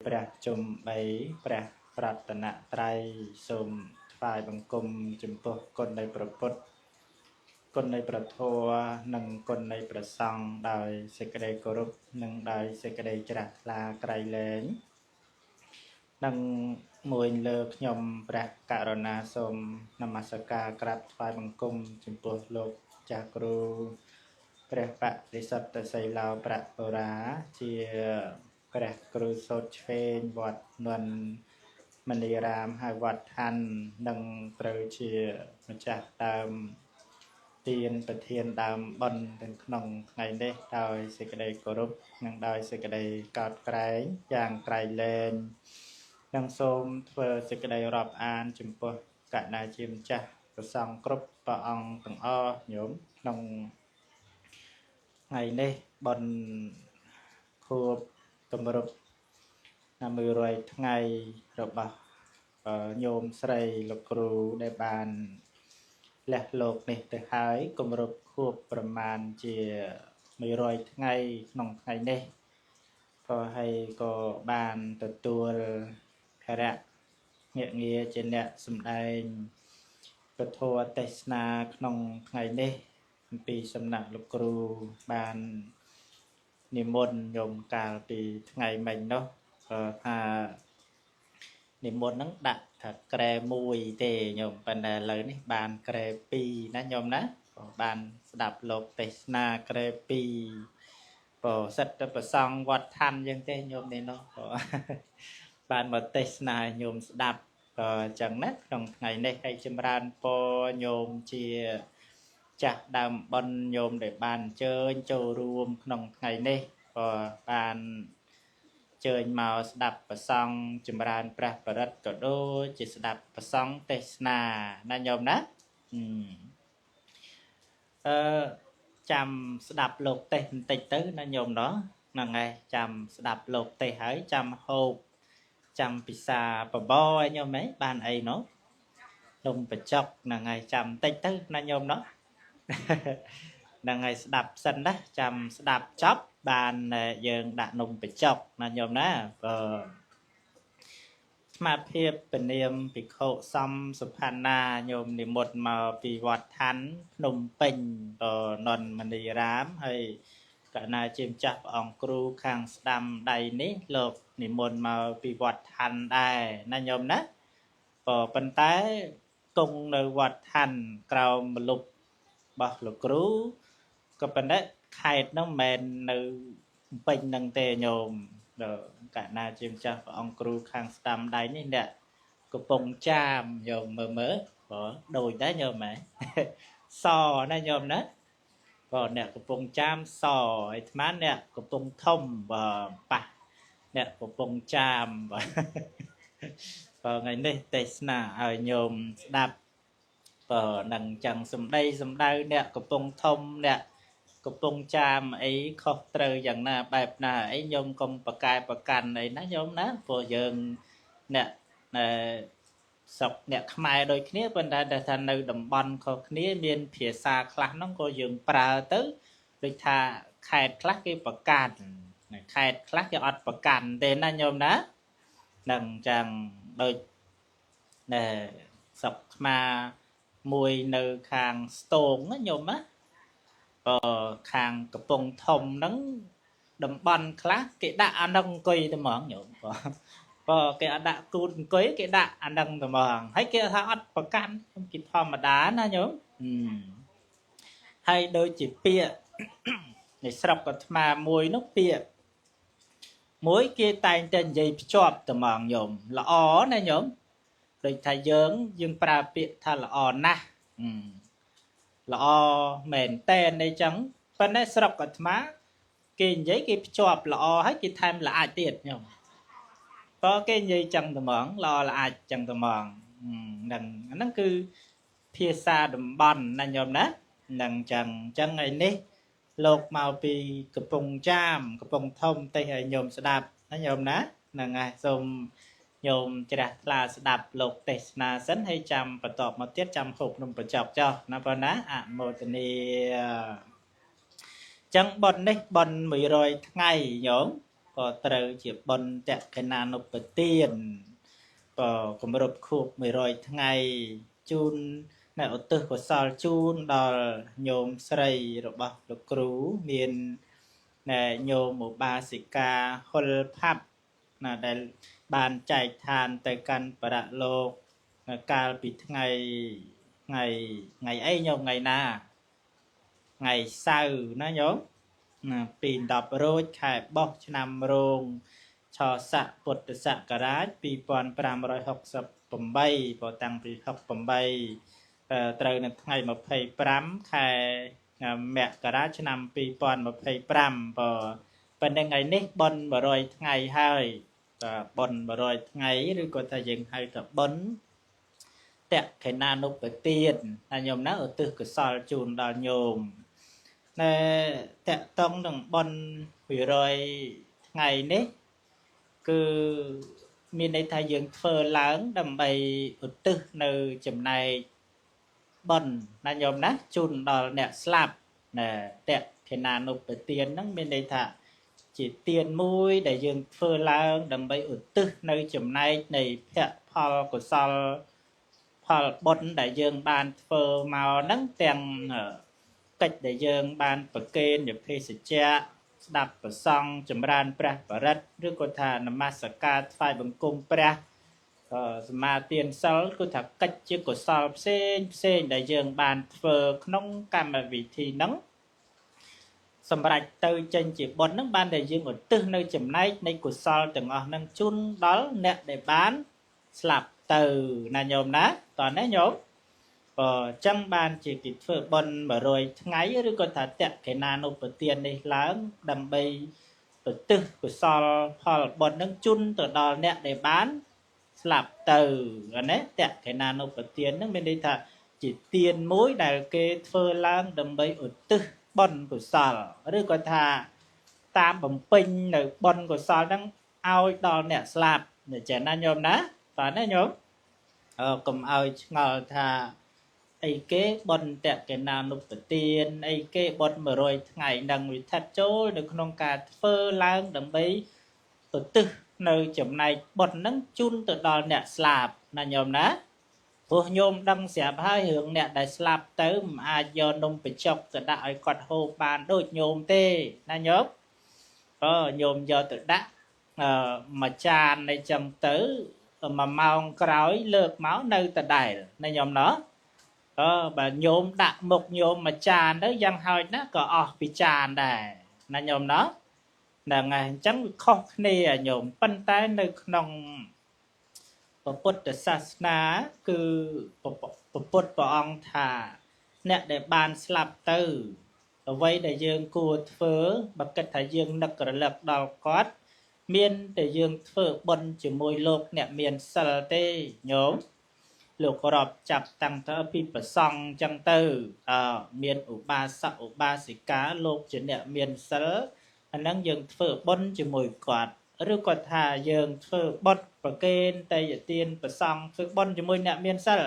ព្រះជុំ3ព្រះប្រតនត្រ័យសូមថ្វាយបង្គំចំពោះគុណនៃព្រះពុទ្ធគុណនៃព្រះធម៌និងគុណនៃព្រះសង្ឃដោយសេចក្តីគោរពនិងដោយសេចក្តីជ្រះថ្លាក្រៃលែងនិងមួយលើខ្ញុំព្រះករុណាសូមនមស្ការក្រាបថ្វាយបង្គំចំពោះលោកចាស់គ្រូព្រះបរិសុទ្ធសីឡោប្របុរាជាព្រះគ្រូសូត្រឆ្វេងវត្តនន្ទមនីរាមហើយវត្តឋាននិងត្រូវជាម្ចាស់ដើមទានប្រធានដើមបុណ្យទាំងក្នុងថ្ងៃនេះដោយសេចក្តីគោរពនិងដោយសេចក្តីកោតក្រែងយ៉ាងក្រៃលែងនិងសូមធ្វើសេចក្តីរាប់អានចំពោះកណ្ដាជាម្ចាស់ព្រះសង្ឃគ្រប់ព្រះអង្គទាំងអស់ញោមក្នុងថ្ងៃនេះបុណ្យខួបគម្រប់100ថ្ងៃរបស់ញោមស្រីលោកគ្រូដែលបានលះលោកនេះទៅហើយគម្រប់ខួបប្រមាណជា100ថ្ងៃក្នុងថ្ងៃនេះក៏ហើយក៏បានទទួលภរៈញាក់ងារជាអ្នកសម្ដែងពធទេសនាក្នុងថ្ងៃនេះអំពីសំណាក់លោកគ្រូបាននិមន្តញោមកាលពីថ្ងៃមិញនោះថានិមន្តហ្នឹងដាក់ថាក្រែ1ទេញោមប៉ុន្តែឥឡូវនេះបានក្រែ2ណាញោមណាក៏បានស្ដាប់លោកទេសនាក្រែ2ក៏សិតទៅប្រសងវត្តឋានយ៉ាងទេញោមនេះនោះក៏បានមកទេសនាញោមស្ដាប់ក៏អញ្ចឹងណាក្នុងថ្ងៃនេះឲ្យចម្រើនពរញោមជាចាស់ដើមបុណ្យញោមដែលបានអញ្ជើញចូលរួមក្នុងថ្ងៃនេះក៏បានជើញមកស្ដាប់ប្រសង់ចម្រើនព្រះបរិត្តក៏ដូចជាស្ដាប់ប្រសង់ទេសនាណាញោមណាចាំស្ដាប់លោកទេសបន្តិចទៅណាញោមណោះហ្នឹងហើយចាំស្ដាប់លោកទេសហើយចាំហូបចាំពិសាបបរឲ្យញោមហ៎បានអីណោះនំបញ្ចុកហ្នឹងហើយចាំបន្តិចទៅណាញោមណោះហ្នឹងហើយស្ដាប់សិនណាចាំស្ដាប់ចប់បានយើងដាក់នំបញ្ចុកណាញោមណាក៏ស្មារភាពពនាមភិក្ខុសំសុផាណាញោមនិមន្តមកពីវត្តឋានភ្នំពេញក៏នន្ទមនីរាមហើយកណាជាម្ចាស់ព្រះអង្គគ្រូខាងស្ដាំដៃនេះលោកនិមន្តមកពីវត្តឋានដែរណាញោមណាក៏ប៉ុន្តែគង់នៅវត្តឋានក្រោមម្លប់របស់លោកគ្រូក៏ប៉ុន្តែខេត្តនោះមិនមែននៅពេញនឹងទេញោមកណាជាម្ចាស់ព្រះអង្គគ្រូខាងស្ដាំដៃនេះអ្នកកំពង់ចាមញោមមើលក៏ដូចដែរញោមហ៎សណាញោមណាក៏អ្នកកំពង់ចាមសឯអាត្មាអ្នកកំពង់ធំប៉ះអ្នកកំពង់ចាមក៏ថ្ងៃនេះទេសនាឲ្យញោមស្ដាប់ក៏នឹងចឹងសំដីសំដៅអ្នកកំពង់ធំអ្នកកំពង់ចាមអីខុសត្រូវយ៉ាងណាបែបណាអីញោមកុំប្រកែប្រកាន់អីណាញោមណាព្រោះយើងអ្នកស្រុកអ្នកខ្មែរដូចគ្នាប៉ុន្តែដែលថានៅតំបន់ខុសគ្នាមានភាសាខ្លះហ្នឹងក៏យើងប្រើទៅដូចថាខេត្តខ្លះគេប្រកាន់ខេត្តខ្លះគេអត់ប្រកាន់ទេណាញោមណានឹងចឹងដូចស្រុកខ្មែរមួយនៅខាងស្ទងណាញោមណាខាងកំពង់ធំហ្នឹងតំបន់ខ្លះគេដាក់អានឹងអង្គុយទៅហ្មងញោមក៏គេអត់ដាក់គូតអង្គុយគេដាក់អានឹងទៅហ្មងហើយគេថាអត់ប្រកាន់គេធម្មតាណាញោមហើយដូចជាពាក្យនៃស្រុកអាត្មាមួយនោះពាក្យមួយគេតែងតែនិយាយភ្ជាប់ទៅហ្មងញោមល្អណាញោមដូចថាយើងប្រើពាក្យថាល្អណាស់ល្អមែនតែនអីចឹងប៉ុន្តែស្រុកអាត្មាគេនិយាយគេភ្ជាប់ល្អហើយគេថែមល្អអាចទៀតញោមក៏គេនិយាយចឹងតែហ្មងល្អល្អអាចចឹងតែហ្មងហ្នឹងអាហ្នឹងគឺភាសាតំបន់ណាញោមណាហ្នឹងចឹងថ្ងៃនេះលោកមកពីកំពង់ចាមកំពង់ធំទេឲ្យញោមស្ដាប់ណាញោមណាហ្នឹងហើយសូមញោមជ្រះថ្លាស្ដាប់លោកទេសនាសិនហើយចាំបន្តមកទៀតចាំហូបនំបញ្ចុកចុះណាបងណាអមោទនាចឹងបុណ្យនេះបុណ្យ100ថ្ងៃញោម ក៏ត្រូវជាបុណ្យតក្កិណានុប្បទានក៏គម្រប់ខួប100ថ្ងៃជូននៅឧទ្ទិសកុសលជូនដល់ញោមស្រីរបស់លោកគ្រូមានញោមឧបាសិកាហុលផាប់ណាដែលបានចែកឋានទៅកាន់បរលោកកាលពីថ្ងៃអីញោមថ្ងៃណាថ្ងៃសៅរ៍ណាញោមពី10រោចខែបោះឆ្នាំរោងឆស័កពុទ្ធសករាជ2568បើតាំងពី68ត្រូវនៅថ្ងៃ25ខែមករាឆ្នាំ2025ប៉ុន្តែថ្ងៃនេះបុណ្យ100ថ្ងៃហើយបុណ្យ100ថ្ងៃឬក៏ថាយើងហៅថាបុណ្យតក្កិណានុប្បទានណាញោមណាឧទ្ទិសកុសលជូនដល់ញោមណែតកតងនឹងបុណ្យ100ថ្ងៃនេះគឺមានន័យថាយើងធ្វើឡើងដើម្បីឧទ្ទិសនៅចំណែកបុណ្យណាញោមណាជូនដល់អ្នកស្លាប់ណែតក្កិណានុប្បទានហ្នឹងមានន័យថាជាទានមួយដែលយើងធ្វើឡើងដើម្បីឧទ្ទិសនៅចំណែកនៃភ័ក្រផលកុសលផលបុណ្យដែលយើងបានធ្វើមកហ្នឹងទាំងកិច្ចដែលយើងបានប្រគេនជាភេសជ្ជៈស្ដាប់ប្រសង់ចម្រើនព្រះបរិត្តឬក៏ថានមស្ការថ្វាយបង្គំព្រះសមាទានសិលគឺថាកិច្ចជាកុសលផ្សេងដែលយើងបានធ្វើក្នុងកម្មវិធីហ្នឹងសម្រាប់ទៅចេញជាបុណ្យហ្នឹងបានតែយើងឧទ្ទិសនៅចំណែកនៃកុសលទាំងអស់ហ្នឹងជូនដល់អ្នកដែលបានស្លាប់ទៅណាញោមណាតើណាញោមក៏ចឹងបានជាគេធ្វើបុណ្យ100ថ្ងៃឬក៏ថាតក្កិណានុប្បទាននេះឡើងដើម្បីឧទ្ទិសកុសលផលបុណ្យហ្នឹងជូនទៅដល់អ្នកដែលបានស្លាប់ទៅណាតក្កិណានុប្បទានហ្នឹងមានន័យថាជាទានមួយដែលគេធ្វើឡើងដើម្បីឧទ្ទិសបុណ្យកុសលឬក៏ថាតាមបំពេញនៅបុណ្យកុសលហ្នឹងឲ្យដល់អ្នកស្លាប់ចាណាញោមណាតើណាញោមកុំឲ្យឆ្ងល់ថាអីគេបុណ្យតក្កិណានុប្បទានអីគេបុណ្យ100ថ្ងៃនឹងវិថិតចូលនៅក្នុងការធ្វើឡើងដើម្បីឧទ្ទិសនៅចំណែកបុណ្យហ្នឹងជូនទៅដល់អ្នកស្លាប់ណាញោមណាព្រោះញោមដឹងស្រាប់ហើយរឿងអ្នកដែលស្លាប់ទៅមិនអាចយកនំបញ្ចុកទៅដាក់ឲ្យគាត់ហូបបានដូចញោមទេណាញោមញោមយកទៅដាក់មួយចាននៃចឹងទៅ1ម៉ោងក្រោយលើកមកនៅដដែលណាញោមណោះបើញោមដាក់មុខញោមមួយចានទៅយ៉ាងហោចណាស់ក៏អស់ពីចានដែរណាញោមណោះហ្នឹងហើយអញ្ចឹងវាខុសគ្នាញោមប៉ុន្តែនៅក្នុងពុទ្ធសាសនាគឺពុទ្ធព្រះអង្គថាអ្នកដែលបានស្លាប់ទៅអ្វីដែលយើងគួរធ្វើបើគិតថាយើងនឹករលឹកដល់គាត់មានតែយើងធ្វើបុណ្យជាមួយលោកអ្នកមានសិលទេញោមលោករាប់ចាប់តាំងទៅពីប្រសង់អញ្ចឹងទៅមានឧបាសកឧបាសិកាលោកជាអ្នកមានសិលអាហ្នឹងយើងធ្វើបុណ្យជាមួយគាត់ឬក៏ថាយើងធ្វើបុណ្យប្រគេនតេយ្យទានប្រសង់ធ្វើបុណ្យជាមួយអ្នកមានសិល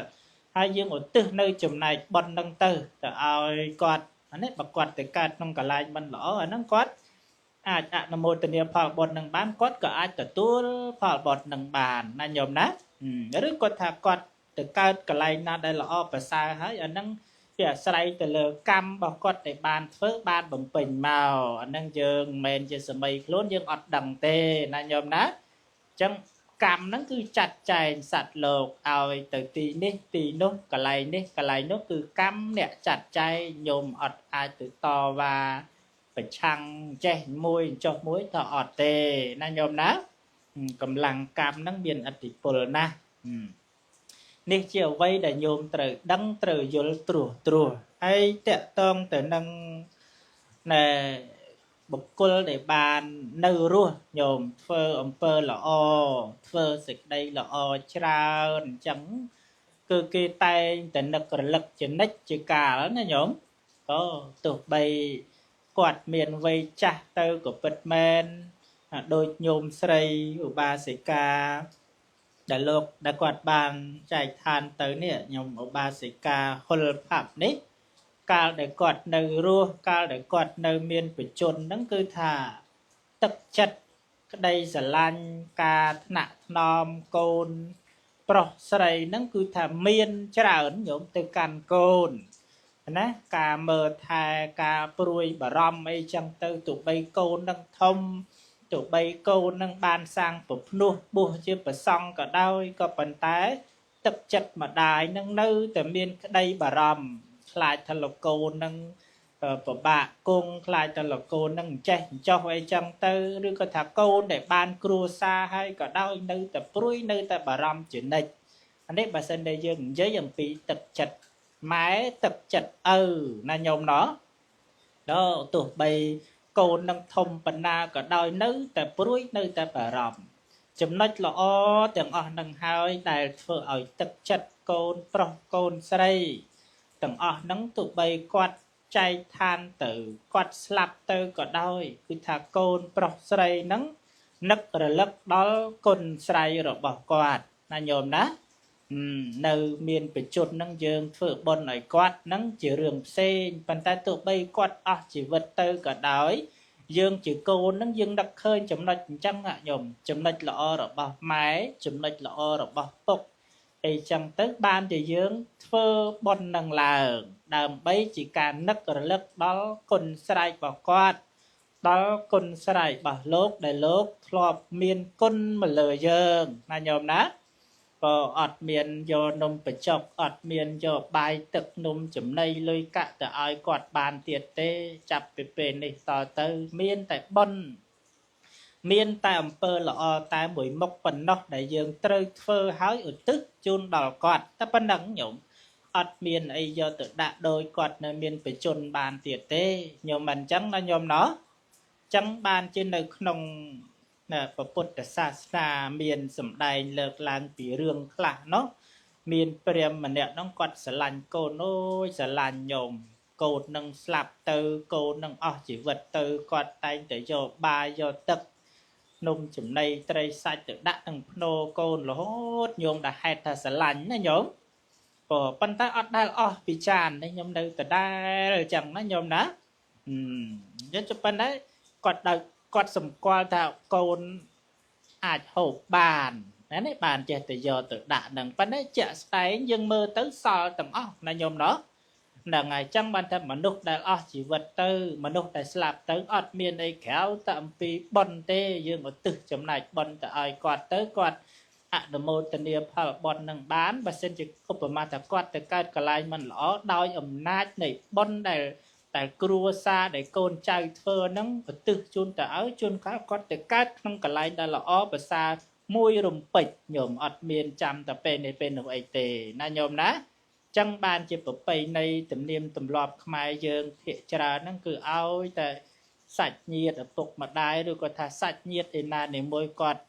ហើយយើងឧទ្ទិសនៅចំណែកបុណ្យហ្នឹងទៅឲ្យគាត់អានេះបើគាត់ទៅកើតក្នុងកន្លែងមិនល្អអាហ្នឹងគាត់អាចអនុមោទនាផលបុណ្យនឹងបានគាត់ក៏អាចទទួលផលបុណ្យនឹងបានណាញោមណាឬគាត់ថាគាត់ទៅកើតកន្លែងណាដែលល្អប្រសើរហើយអាហ្នឹងវាអាស្រ័យទៅលើកម្មរបស់គាត់ដែលបានធ្វើបានបំពេញមកអាហ្នឹងយើងមិនមែនជាសម័យខ្លួនយើងអត់ដឹងទេណាញោមណាអញ្ចឹងកម្មហ្នឹងគឺចាត់ចែងសត្វលោកឲ្យទៅទីនេះទីនោះកន្លែងនេះកន្លែងនោះគឺកម្មអ្នកចាត់ចែងញោមអត់អាចទៅតវ៉ាប្រឆាំងចេះមួយចុះមួយទៅអត់ទេណាញោមណាកម្លាំងកម្មហ្នឹងមានឥទ្ធិពលណាស់នេះជាអ្វីដែលញោមត្រូវដឹងត្រូវយល់ត្រួសហើយតកតងទៅនឹងណែបុគ្គលដែលបាននៅរស់ញោមធ្វើអំពើល្អធ្វើសេចក្តីល្អច្រើនអញ្ចឹងគឺគេតែងតែនឹករលឹកជានិច្ចជាកាលណាញោមទោះបីគាត់មានវ័យចាស់ទៅក៏ពិតមែនដូចញោមស្រីឧបាសិកាដែលលោកដែលគាត់បានចែកឋានទៅនេះញោមឧបាសិកាហុលផាប់នេះកាលដែលគាត់នៅរស់កាលដែលគាត់នៅមានបច្ចុប្បន្នហ្នឹងគឺថាទឹកចិត្ត ក្តីស្រឡាញ់ការថ្នាក់ថ្នមកូនប្រុសស្រីហ្នឹងគឺថាមានច្រើនញោមទៅកាន់កូនណាការមើលថែការព្រួយបារម្ភអីចឹងទៅទោះបីកូននឹងធំទោះបីកូននឹងបានសាងពភ្នោះបួសជាប្រសង់ក៏ដោយក៏ប៉ុន្តែទឹកចិត្តម្ដាយនឹងនៅតែមានក្តីបារម្ភខ្លាចថាលោកកូននឹងពិបាកគង់ខ្លាចថាលោកកូននឹងចេះចោះអីចឹងទៅឬក៏ថាកូនដែលបានគ្រួសារហើយក៏ដោយនៅតែព្រួយនៅតែបារម្ភជានិច្ចអានេះបើសិនតែយើងនិយាយអំពីទឹកចិត្តម៉ែទឹកចិត្តឪណាញោមណោះដល់ទោះបីកូននឹងធំប៉ុណ្ណាក៏ដោយនៅតែព្រួយនៅតែបារម្ភចំណុចល្អទាំងអស់នឹងហើយដែលធ្វើឲ្យទឹកចិត្តកូនប្រុសកូនស្រីទាំងអស់ហ្នឹងទោះបីគាត់ចែកឋានទៅគាត់ស្លាប់ទៅក៏ដោយគឺថាកូនប្រុសស្រីហ្នឹងនឹករលឹកដល់គុណស្រ័យរបស់គាត់ណាញោមណានៅមានបច្ចុប្បន្នហ្នឹងយើងធ្វើបុណ្យឲ្យគាត់ហ្នឹងជារឿងផ្សេងប៉ុន្តែទោះបីគាត់អស់ជីវិតទៅក៏ដោយយើងជាកូនហ្នឹងយើងនឹកឃើញចំណុចអញ្ចឹងញោមចំណុចល្អរបស់ម៉ែចំណុចល្អរបស់ពុកអីចឹងទៅបានជាយើងធ្វើបុណ្យនឹងឡើងដើម្បីជាការនឹករលឹកដល់គុណស្រ័យរបស់គាត់ដល់គុណស្រ័យរបស់លោកដែលលោកធ្លាប់មានគុណមកលើយើងណាញោមណាក៏អត់មានយកនំបញ្ចុកអត់មានយកបាយទឹកនំចំណីលុយកាក់ទៅឲ្យគាត់បានទៀតទេចាប់ពីពេលនេះតទៅមានតែបុណ្យមានតែអំពើល្អតែមួយមុខប៉ុណ្ណោះដែលយើងត្រូវធ្វើឲ្យឧទ្ទិសជូនដល់គាត់តែប៉ុណ្ណឹងញោមអត់មានអីយកទៅដាក់ដោយគាត់នៅមានបច្ចុប្បន្នបានទៀតទេញោមមិនអញ្ចឹងណាញោមណោះអញ្ចឹងបានជានៅក្នុងព្រះពុទ្ធសាសនាមានសម្ដែងលើកឡើងពីរឿងខ្លះនោះមានព្រាហ្មណ៍ម្នាក់នោះគាត់ស្រឡាញ់កូនអូយស្រឡាញ់ញោមកូននឹងស្លាប់ទៅកូននឹងអស់ជីវិតទៅគាត់តែងតែយកបាយយកទឹកនំចំណីត្រីសាច់ទៅដាក់នឹងភ្នោកូនរហូតញោមដែលហេតុថាស្រឡាញ់ណាញោមប៉ុន្តែអត់ដែលអស់ពីចានទេញោមនៅដដែលអញ្ចឹងណាញោមណាយើងទៅប៉ុន្តែគាត់សម្គាល់ថាកូនអាចហូបបានណានេះបានចេះតែយកទៅដាក់នឹងប៉ុន្តែជាក់ស្ដែងយើងមើលទៅសល់ទាំងអស់ណាញោមណោះហ្នឹងហើយចឹងបានថាមនុស្សដែលអស់ជីវិតទៅមនុស្សដែលស្លាប់ទៅអត់មានអីក្រៅតែអំពីបុណ្យទេយើងឧទ្ទិសចំណែកបុណ្យទៅឲ្យគាត់ទៅគាត់អនុមោទនាផលបុណ្យនឹងបានបើសិនជាឧបមាថាគាត់ទៅកើតកន្លែងមិនល្អដោយអំណាចនៃបុណ្យដែលគ្រួសារដែលកូនចៅធ្វើហ្នឹងឧទ្ទិសជូនទៅឲ្យជូនកាលគាត់ទៅកើតក្នុងកន្លែងដែលល្អប្រសើរមួយរំពេចញោមអត់មានចាំតែពេលនេះពេលនោះអីទេណាញោមណាចឹងបានជាប្រពៃណីទំនៀមទម្លាប់ខ្មែរយើងភាគច្រើនហ្នឹងគឺឲ្យតែសាច់ញាតិឪពុកម្ដាយឬក៏ថាសាច់ញាតិឯណានីមួយគាត់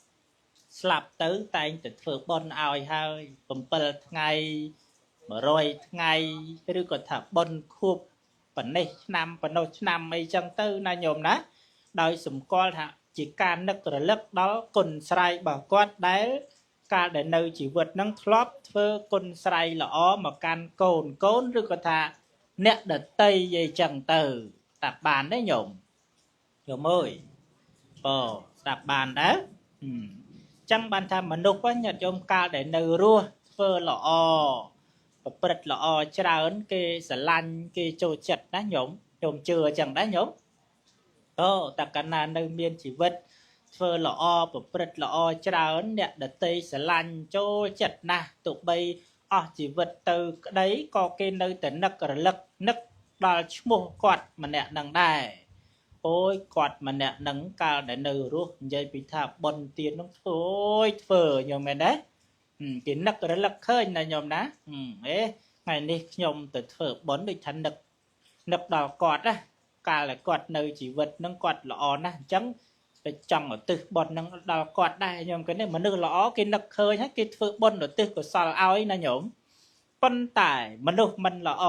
ស្លាប់ទៅតែងតែធ្វើបុណ្យឲ្យហើយ7ថ្ងៃ100ថ្ងៃឬក៏ថាបុណ្យខួបប៉ុណ្ណេះឆ្នាំប៉ុណ្ណោះឆ្នាំអីចឹងទៅណាញោមណាដោយសម្គាល់ថាជាការនឹករលឹកដល់គុណស្រ័យរបស់គាត់ដែលកាលដែលនៅជីវិតនឹងធ្លាប់ធ្វើគុណស្រ័យល្អមកកាន់កូនឬក៏ថាអ្នកដតីអីចឹងទៅតាបានទេញោមអើយស្ដាប់បានដែរចឹងបានថាមនុស្សញាតិញោមកាលដែលនៅរស់ធ្វើល្អប្រព្រឹត្តល្អច្រើនគេស្រឡាញ់គេចូលចិត្តណាញោមជឿអញ្ចឹងដែរញោមតែកាលណានៅមានជីវិតធ្វើល្អប្រព្រឹត្តល្អច្រើនអ្នកដតីស្រឡាញ់ចូលចិត្តណាស់ទោះបីអស់ជីវិតទៅក្តីក៏គេនៅតែនឹករលឹកនឹកដល់ឈ្មោះគាត់ម្នាក់នឹងដែរអូយគាត់ម្នាក់នឹងកាលដែលនៅរស់និយាយពីថាបុណ្យទាននឹងធ្វើញោមមែនទេគេនឹករលឹកឃើញណាញោមណាថ្ងៃនេះខ្ញុំទៅធ្វើបុណ្យដូចថានឹកដល់គាត់ណាកាលដែលគាត់នៅជីវិតនឹងគាត់ល្អណាស់អញ្ចឹងតែចង់ឧទ្ទិសបុណ្យនឹងដល់គាត់ដែរញោមគេនេះមនុស្សល្អគេនឹកឃើញហើយគេធ្វើបុណ្យឧទ្ទិសកុសលឲ្យណាញោមប៉ុន្តែមនុស្សមិនល្អ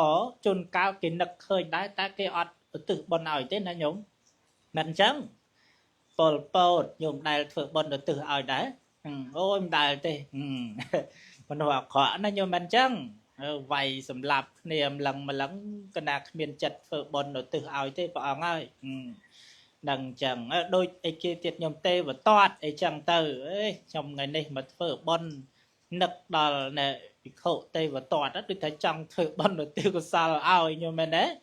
ជួនកាលគេនឹកឃើញដែរតែគេអត់ឧទ្ទិសបុណ្យឲ្យទេណាញោមមិនអញ្ចឹងពលពតញោមដែលធ្វើបុណ្យឧទ្ទិសឲ្យដែរអូយមិនដែលទេមនុស្សអាក្រក់ណាញោមមិនអញ្ចឹងវាយសម្លាប់គ្នាម្លឹងកណាគ្មានចិត្តធ្វើបុណ្យឧទ្ទិសឲ្យទេព្រះអង្គហើយ đằng chẳng đôi ấy kia tiệt nhom tê và toát ấy chẳng từ ấy trong ngày này mà phở bon nực đò nè bị khổ tê và toát đó tôi thấy trong phở bon rồi tiêu có sao ao ấy nhom đấy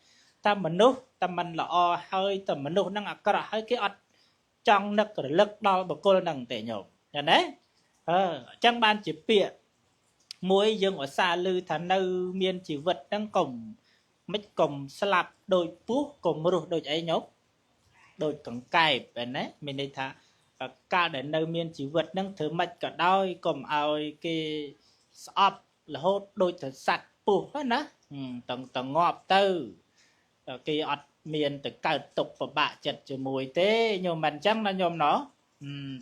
ta mình nút ta mình là o hơi ta mình nút năng à cái hơi cái ọt trong nực rồi lực đo bà cô đằng tệ nhom nhà đấy chẳng ban chỉ bịa muối dương ở xa lư thà nư miên chỉ vật đang cổng mấy cổng slap đôi pú cổng mưa đôi ấy nhóc đôi cổng cài bên đấy mình đây thà ca để nư miên chỉ vật đang thử mạch cả đôi cổng ao cái shop là hốt đôi thật sạch pú hết nè tầng tầng ngọt tư cái ọt miên từ cả tục và bạ chật cho mùi thế nhưng mình chắc là nhôm nó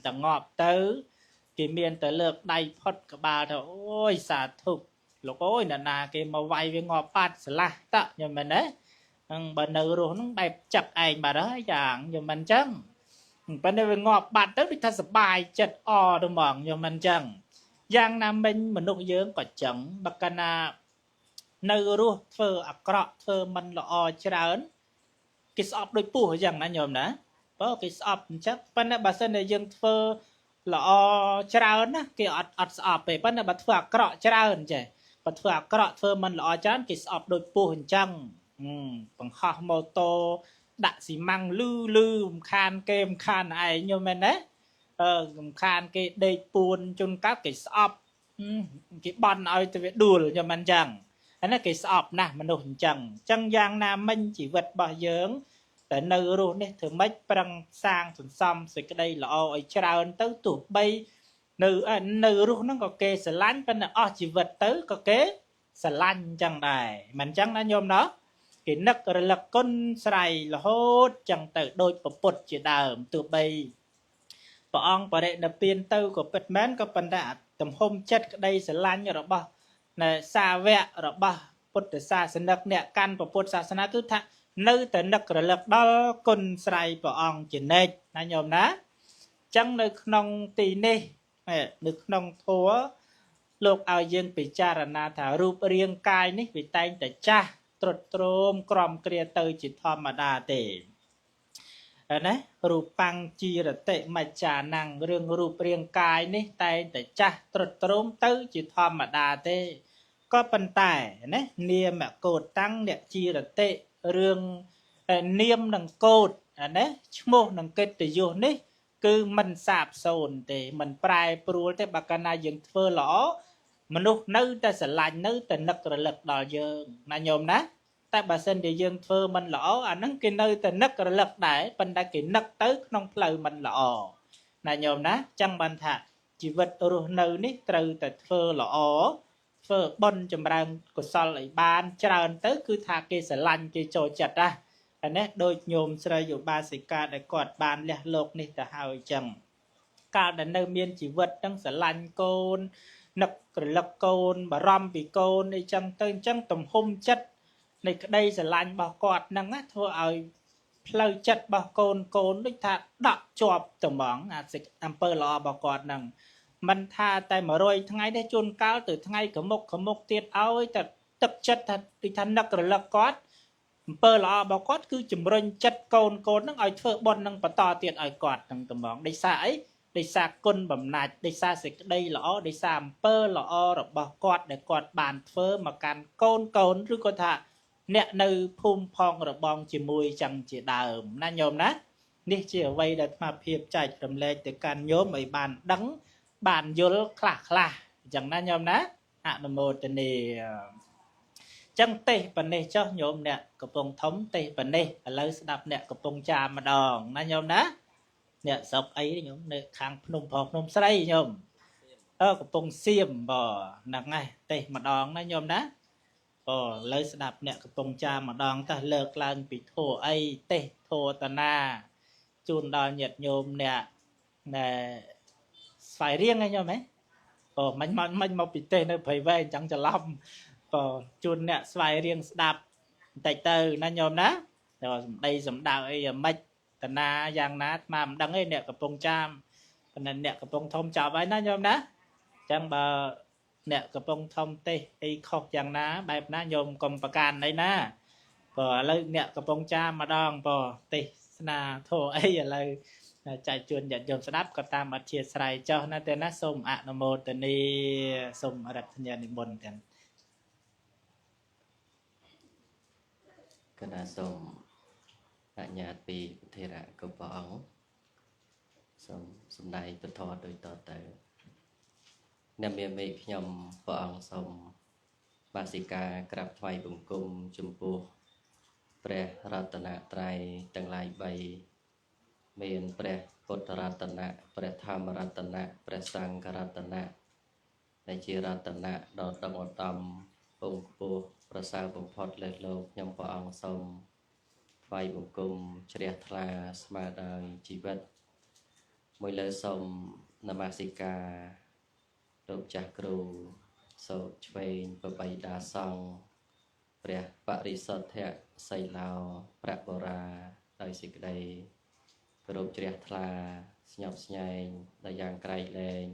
tầng ngọt tư cái miền tới lược đầy phật cả bà thôi ôi xả thục lúc ôi nà cái màu vay với ngọt phát là tạ nhưng mình đấy bà nữ rồi nó đẹp chặt ảnh bà đó dạng nhưng mình chẳng bà nữ với ngọt bát tới đi thật sự bài chật o đồ mỏng nhưng mình chẳng giang nam minh mà nụ dưỡng có chẳng bà ca nà nữ rồi thơ ạc rõ thơ mình là o chả ơn cái sọp đôi bù chẳng là nhầm đó có cái sọp chắc bà nữ bà sân này dương thơ lọ trơn á cái ọt ọp về bắt là bắt phượng cọ trơn chứ bắt phượng cọ thơ mình lọ trơn cái ọp đôi po hình trăng bằng kho mô tô đạn xì măng lư lư khan kem khan ai như mình đấy khan cái đầy buồn chung các cái ọp cái bon ai tôi biết đùa cho mình chẳng anh là cái ọp nè mình hình chẳng chẳng giang nam mình chỉ vật bỏ dưỡngแต่នៅរស់នេះធ្វើម៉េចប្រឹងសាងសន្សំសេចក្តីល្អឲ្យច្រើនទៅទោះបីនៅរស់ហ្នឹងក៏គេស្រឡាញ់ប៉ុន្តែអស់ជីវិតទៅក៏គេស្រឡាញ់ចឹងដែរមិនចឹងណាញោមណោះគេនឹករលឹកគុណស្រ័យរហូតចឹងទៅដូចពុទ្ធជាដើមទោះបីព្រះអង្គបរិនិព្វានទៅក៏ពិតមែនក៏ប៉ុន្តែទំហំចិត្តក្តីស្រឡាញ់របស់សាវករបស់ពុទ្ធសាសនិកអ្នកកាន់ពុទ្ធសាសនាគឺថានៅតែនឹករលឹកដល់គុណស្រ័យព្រះអង្គជានិច្ចណាញោមណាចឹងនៅក្នុងទីនេះនៅក្នុងធម៌លោកឲ្យយើងពិចារណាថារូបរាងកាយនេះវាតែងតែចាស់ទ្រុឌទ្រោមក្រំគ្រាទៅជាធម្មតាទេណារូបាំងជីរតិមច្ចាណੰរឿងរូបរាងកាយនេះតែងតែចាស់ទ្រុឌទ្រោមទៅជាធម្មតាទេក៏ប៉ុន្តែណានាមកោតតាំងអ្នកជីរតិរឿងនាមនិងកោតណាឈ្មោះនិងកិត្តិយសនេះគឺមិនសាបសូន្យទេមិនប្រែប្រួលទេបើកាលណាយើងធ្វើល្អមនុស្សនៅតែស្រឡាញ់នៅតែនឹករលឹកដល់យើងណាញោមណាតែបើសិនជាយើងធ្វើមិនល្អអាហ្នឹងគេនៅតែនឹករលឹកដែរប៉ុន្តែគេនឹកទៅក្នុងផ្លូវមិនល្អណាញោមណាចឹងបានថាជីវិតរស់នៅនេះត្រូវតែធ្វើល្អធ្វើបុណ្យចម្រើនកុសលឲ្យបានច្រើនទៅគឺថាគេស្រឡាញ់គេចូលចិត្តណាអានេះដូចញោមស្រីឧបាសិកាដែលគាត់បានលះលោកនេះទៅហើយចឹងកាលដែលនៅមានជីវិតទាំងស្រឡាញ់កូននឹករលឹកកូនបារម្ភពីកូនអីចឹងទៅអញ្ចឹងទំហំចិត្តនៃក្តីស្រឡាញ់របស់គាត់ហ្នឹងធ្វើឲ្យផ្លូវចិត្តរបស់កូនដូចថាដកជាប់ត្មងអាអំពើល្អរបស់គាត់ហ្នឹងមិនថាតែ100ថ្ងៃទេជួនកាលទៅថ្ងៃកមុកទៀតឲ្យតែទឹកចិត្តថាដូចថានឹករលឹកគាត់អំពើល្អរបស់គាត់គឺជំរុញចិត្តកូនហ្នឹងឲ្យធ្វើបុណ្យនឹងបន្តទៀតឲ្យគាត់ទាំងត្មងដោយសារអីដោយសារគុណបំណាច់ដោយសារសេចក្តីល្អដោយសារអំពើល្អរបស់គាត់ដែលគាត់បានធ្វើមកកាន់កូនឬក៏ថាអ្នកនៅភូមិផងរបងជាមួយចឹងជាដើមណាញោមណានេះជាអ្វីដែលអាត្មាភាពចែករំលែកទៅកាន់ញោមឲ្យបានដឹងបានយល់ខ្លះអញ្ចឹងណាញោមណាអនុមោទនាចឹងទេសបនេះចុះញោមអ្នកកំពុងធំទេសបនេះឥឡូវស្ដាប់អ្នកកំពុងចាម្ដងណាញោមណាអ្នកស្រុកអីញោមនៅខាងភ្នំផងភ្នំស្រីញោមកំពុងសៀមបើហ្នឹងហើយទេម្ដងណាញោមណាឥឡូវស្ដាប់អ្នកកំពុងចាម្ដងតើលើកឡើងពីធัวអីទេធัวតណាជូនដល់ញាតិញោមអ្នកដែលស្វ័យរៀងហ្នឹងញោមហ៎មិនមកពីទេនៅព្រៃវែងចឹងច្រឡំជូនអ្នកស្វ័យរៀងស្ដាប់បន្តិចទៅណាញោមណាដល់សម្ដីសម្ដៅអីយ៉ាងម៉េចតណាយ៉ាងណាអាត្មាមិនដឹងទេអ្នកកំពុងចាមប៉ុន្តែអ្នកកំពុងធំចប់ហើយណាញោមណាចឹងបើអ្នកកំពុងធំទេសអីខុសយ៉ាងណាបែបណាញោមកុំប្រកាន់អីណាឥឡូវអ្នកកំពុងចាមម្ដងទេស ស្នាធោអីឥឡូវចែកជូនញាតិញោមស្ដាប់ក៏តាមអធិស្ស្រ័យចុះណាតែណាសូមអនុមោទនាសូមរតនានិមន្តទាំងកណ្ដាសូមអញ្ញាតពីប្រធារៈគ្រប់ព្រះអង្គសូមសម្ដែងពធដោយតទៅអ្នកមានមេខ្ញុំព្រះអង្គសូមបាសិកាក្រាបថ្វាយបង្គំចំពោះព្រះរតនត្រ័យទាំងឡាយ3មានព្រះពុទ្ធរតនៈព្រះធម្មរតនៈព្រះសង្ឃរតនៈដែលជារតនៈដ៏ដំឧត្តមពងខ្ពស់ប្រសើរបំផុតលើលោកខ្ញុំព្រះអង្គសូមថ្វាយបង្គំជ្រះថ្លាស្មើដោយជីវិតមួយលើសូមនមស្ការលោកចាស់គ្រូសូត្រឆ្វេងប្របីដាសង្ឃព្រះបរិសុទ្ធៈសីឡោប្របុរាដោយសេចក្តីគោរពជ្រះថ្លាស្ញប់ស្ញែងដល់យ៉ាងក្រៃលែង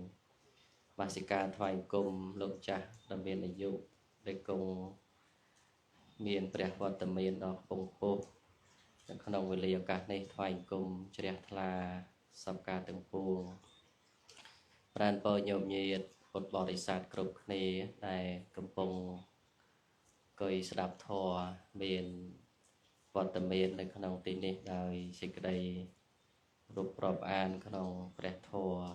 បាសិកាថ្វាយបង្គំលោកចាស់ដែលមានអាយុដែលគង់មានព្រះវត្តមានដ៏ខ្ពង់ខ្ពស់នៅក្នុងវេលាឱកាសនេះថ្វាយបង្គំជ្រះថ្លាសពការទាំងពួងប្រានពរញោមញាតពុទ្ធបរិស័ទគ្រប់គ្នាដែលកំពុងអង្គុយស្ដាប់ធម៌មានវត្តមាននៅក្នុងទីនេះដោយសេចក្តីរូបរាប់អានក្នុងព្រះធម៌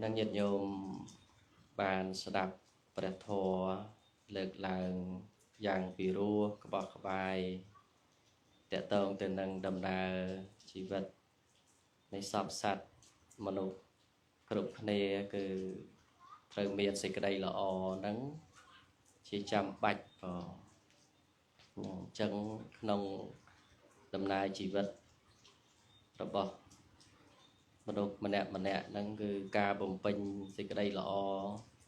និងញាតិញោមបានស្ដាប់ព្រះធម៌លើកឡើងយ៉ាងពីរោះក្បោះក្បាយតកតងទៅនឹងដំណើរជីវិតនៃសពសត្វមនុស្សគ្រប់គ្នាគឺត្រូវមានសេចក្តីល្អហ្នឹងជាចាំបាច់អញ្ចឹងក្នុងដំណើរជីវិតរបស់មនុស្សម្នាក់ហ្នឹងគឺការបំពេញសេចក្តីល្អ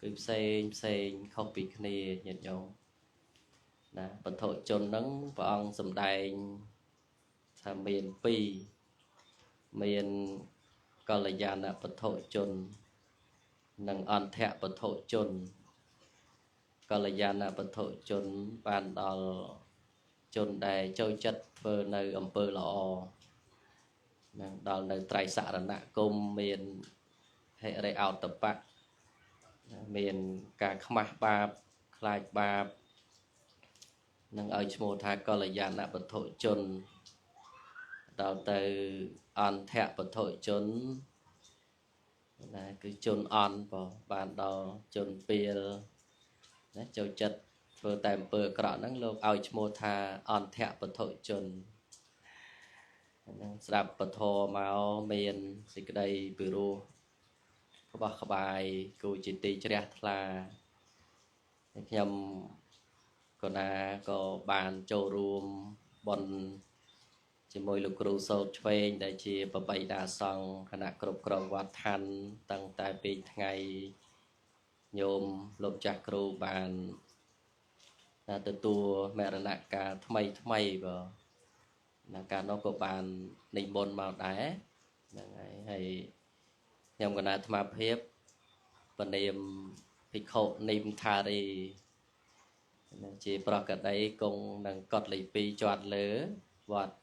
គឺផ្សេងខុសពីគ្នាញាតិញោមណាបន្ធុជនហ្នឹងព្រះអង្គសម្ដែងថាមាន2មានកល្យាណបន្ធុជននិងអន្តៈបន្ធុជនកល្យាណបន្ធុជនបានដល់ជនដែលចូលចិត្តធ្វើនៅអំពើល្អនឹងដល់នៅត្រៃសរណគមមានហិរិអោតបៈមានការខ្មាស់បាបខ្លាចបាបនឹងឲ្យឈ្មោះថាកល្យាណបន្ធុជនដល់ទៅអន្តៈបន្ធុជនណាគឺជនអន់បានដល់ជនពីលណាចូលចិត្តធ្វើតែអំពើអាក្រក់ហ្នឹងលោកឲ្យឈ្មោះថាអន្តៈបន្ធុជនហ្នឹងស្ដាប់ពធមកមានសេចក្តីពីរោះក្បោះក្បាយគូជាទីជ្រះថ្លាខ្ញុំក៏ណាក៏បានចូលរួមបន់ជាមួយលោកគ្រូសោតឆ្វេងដែលជាបបៃតាសង្ឃគណៈគ្រប់គ្រងវត្តឋានតាំងតែពីថ្ងៃញោមលោកចាស់គ្រូបានទទួលមរណកាលថ្មីបើណាកាលនោះក៏បាននិមន្តមកដែរហ្នឹងហើយខ្ញុំគណៈអាត្មាភាពពនាមភិក្ខុនិមថារីជាប្រកដីគង់នឹងកុដិលេខ2ជាប់លើវត្ត